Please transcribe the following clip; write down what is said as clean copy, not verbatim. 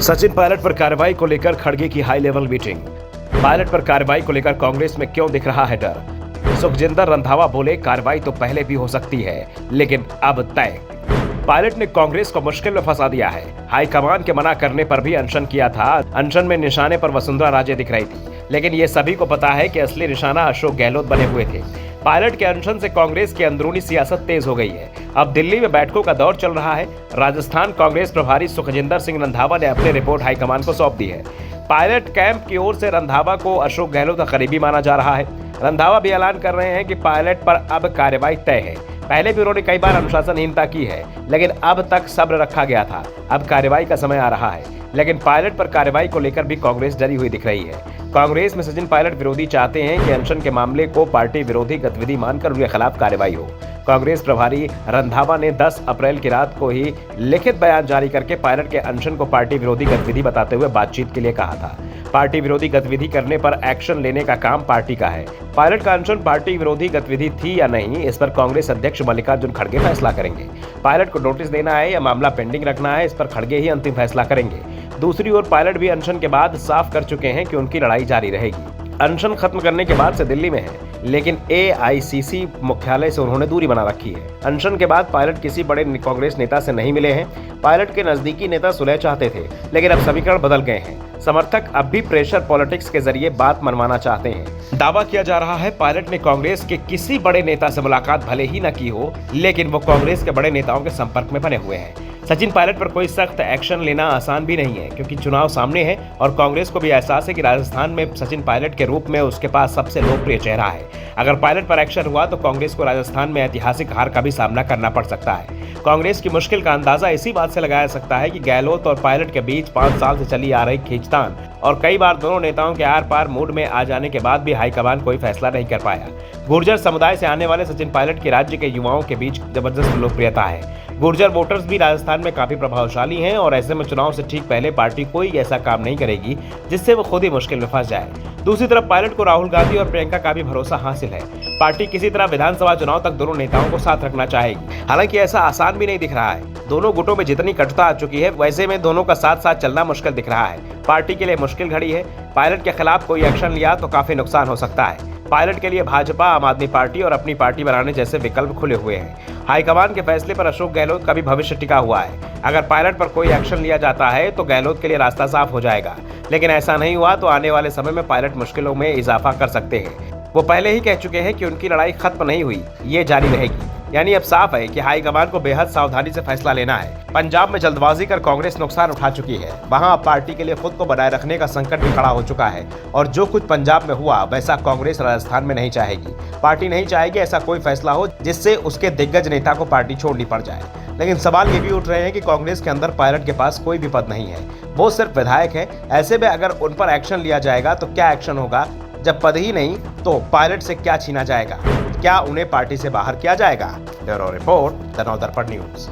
सचिन पायलट पर कार्रवाई को लेकर खड़गे की हाई लेवल मीटिंग। पायलट पर कार्रवाई को लेकर कांग्रेस में क्यों दिख रहा है डर? सुखजिंदर रंधावा बोले, कार्रवाई तो पहले भी हो सकती है, लेकिन अब तय। पायलट ने कांग्रेस को मुश्किल में फंसा दिया है। हाईकमान के मना करने पर भी अनशन किया था। अनशन में निशाने पर वसुंधरा राजे दिख रही थी, लेकिन ये सभी को पता है कि असली निशाना अशोक गहलोत बने हुए थे। पायलट के अनशन से कांग्रेस की अंदरूनी सियासत तेज हो गई है। अब दिल्ली में बैठकों का दौर चल रहा है। राजस्थान कांग्रेस प्रभारी सुखजिंदर सिंह रंधावा ने अपनी रिपोर्ट हाईकमान को सौंप दी है। पायलट कैंप की ओर से रंधावा को अशोक गहलोत का करीबी माना जा रहा है। रंधावा भी ऐलान कर रहे हैं कि पायलट पर अब कार्रवाई तय है। पहले भी उन्होंने कई बार अनुशासनहीनता की है, लेकिन अब तक सब्र रखा गया था। अब कार्रवाई का समय आ रहा है, लेकिन पायलट पर कार्रवाई को लेकर भी कांग्रेस डरी हुई दिख रही है। कांग्रेस में सचिन पायलट विरोधी चाहते हैं कि अनशन के मामले को पार्टी विरोधी गतिविधि मानकर उनके खिलाफ कार्रवाई हो। कांग्रेस प्रभारी रंधावा ने 10 अप्रैल की रात को ही लिखित बयान जारी करके पायलट के अनशन को पार्टी विरोधी गतिविधि बताते हुए बातचीत के लिए कहा था। पार्टी विरोधी गतिविधि करने पर एक्शन लेने का काम पार्टी का है। पायलट का अनशन पार्टी विरोधी गतिविधि थी या नहीं, इस पर कांग्रेस अध्यक्ष मल्लिकार्जुन खड़गे फैसला करेंगे। पायलट को नोटिस देना है या मामला पेंडिंग रखना है, इस पर खड़गे ही अंतिम फैसला करेंगे। दूसरी ओर पायलट भी अनशन के बाद साफ कर चुके हैं कि उनकी लड़ाई जारी रहेगी। अनशन खत्म करने के बाद से दिल्ली में है, लेकिन एआईसीसी मुख्यालय से उन्होंने दूरी बना रखी है। अनशन के बाद पायलट किसी बड़े कांग्रेस नेता से नहीं मिले हैं। पायलट के नजदीकी नेता सुलह चाहते थे, लेकिन अब समीकरण बदल गए हैं। समर्थक अब भी प्रेशर पॉलिटिक्स के जरिए बात मनवाना चाहते हैं। दावा किया जा रहा है पायलट ने कांग्रेस के किसी बड़े नेता से मुलाकात भले ही न की हो, लेकिन वो कांग्रेस के बड़े नेताओं के संपर्क में बने हुए हैं। सचिन पायलट पर कोई सख्त एक्शन लेना आसान भी नहीं है, क्योंकि चुनाव सामने है और कांग्रेस को भी एहसास है कि राजस्थान में सचिन पायलट के रूप में उसके पास सबसे लोकप्रिय चेहरा है। अगर पायलट पर एक्शन हुआ तो कांग्रेस को राजस्थान में ऐतिहासिक हार का भी सामना करना पड़ सकता है। कांग्रेस की मुश्किल का अंदाजा इसी बात से लगाया सकता है कि गहलोत और पायलट के बीच 5 साल से चली आ रही खींचतान और कई बार दोनों नेताओं के आर पार मूड में आ जाने के बाद भी हाईकमान कोई फैसला नहीं कर पाया। गुर्जर समुदाय से आने वाले सचिन पायलट की राज्य के युवाओं के बीच जबरदस्त लोकप्रियता है। गुर्जर वोटर्स भी राजस्थान में काफी प्रभावशाली हैं और ऐसे में चुनाव से ठीक पहले पार्टी कोई ऐसा काम नहीं करेगी जिससे वो खुद ही मुश्किल में फंस जाए। दूसरी तरफ पायलट को राहुल गांधी और प्रियंका का भी भरोसा हासिल है। पार्टी किसी तरह विधानसभा चुनाव तक दोनों नेताओं को साथ रखना चाहेगी। हालांकि ऐसा आसान भी नहीं दिख रहा है। दोनों गुटों में जितनी कटुता आ चुकी है, वैसे में दोनों का साथ साथ चलना मुश्किल दिख रहा है। पार्टी के लिए मुश्किल घड़ी है। पायलट के खिलाफ कोई एक्शन लिया तो काफी नुकसान हो सकता है। पायलट के लिए भाजपा, आम आदमी पार्टी और अपनी पार्टी बनाने जैसे विकल्प खुले हुए हैं। हाईकमान के फैसले पर अशोक गहलोत का भी भविष्य टिका हुआ है। अगर पायलट पर कोई एक्शन लिया जाता है तो गहलोत के लिए रास्ता साफ हो जाएगा, लेकिन ऐसा नहीं हुआ तो आने वाले समय में पायलट मुश्किलों में इजाफा कर सकते हैं। वो पहले ही कह चुके हैं कि उनकी लड़ाई खत्म नहीं हुई, ये जारी रहेगी। यानी अब साफ है कि हाईकमान को बेहद सावधानी से फैसला लेना है। पंजाब में जल्दबाजी कर कांग्रेस नुकसान उठा चुकी है। वहां पार्टी के लिए खुद को बनाए रखने का संकट भी खड़ा हो चुका है और जो कुछ पंजाब में हुआ वैसा कांग्रेस राजस्थान में नहीं चाहेगी। पार्टी नहीं चाहेगी ऐसा कोई फैसला हो जिससे उसके दिग्गज नेता को पार्टी छोड़नी पड़ जाए। लेकिन सवाल ये भी उठ रहे हैं कि कांग्रेस के अंदर पायलट के पास कोई भी पद नहीं है, वो सिर्फ विधायक है। ऐसे में अगर उन पर एक्शन लिया जाएगा तो क्या एक्शन होगा? जब पद ही नहीं तो पायलट से क्या छीना जाएगा? क्या उन्हें पार्टी से बाहर किया जाएगा? Bureau report, the Navdarpan news.